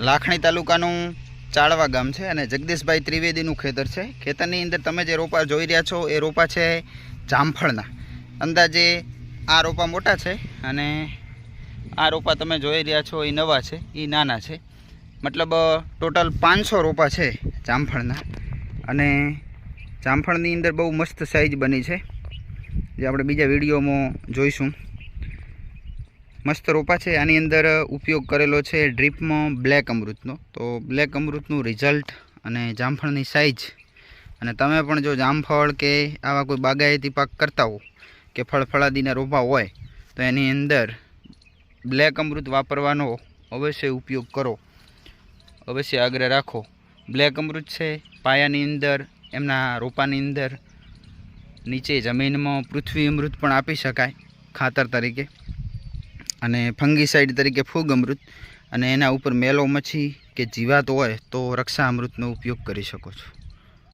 લાખણી તાલુકાનું ચાળવા ગામ છે અને જગદીશભાઈ ત્રિવેદીનું ખેતર છે। ખેતરની અંદર તમે જે રોપા જોઈ રહ્યા છો એ રોપા છે જામફળના। અંદાજે આ રોપા મોટા છે અને આ રોપા તમે જોઈ રહ્યા છો એ નવા છે, એ નાના છે। મતલબ ટોટલ 500 રોપા છે જામફળના અને જામફળની અંદર બહુ મસ્ત સાઈઝ બની છે, જે આપણે બીજા વિડીયોમાં જોઈશું। મસ્ત રોપા છે। આની અંદર ઉપયોગ કરેલો છે ડ્રીપમાં બ્લેક અમૃતનો। તો બ્લેક અમૃતનું રિઝલ્ટ અને જામફળની સાઈઝ, અને તમે પણ જો જામફળ કે આવા કોઈ બાગાયતી પાક કરતા હો કે ફળફળાદીના રોપા હોય તો એની અંદર બ્લેક અમૃત વાપરવાનો અવશ્ય ઉપયોગ કરો, અવશ્ય આગ્રહ રાખો। બ્લેક અમૃત છે પાયાની અંદર, એમના રોપાની અંદર, નીચે જમીનમાં પૃથ્વી અમૃત પણ આપી શકાય ખાતર તરીકે, અને ફંગીસાઇડ તરીકે ફૂગ અમૃત, અને એના ઉપર મેલો મચ્છી કે જીવાત હોય તો રક્ષા અમૃતનો ઉપયોગ કરી શકો છો।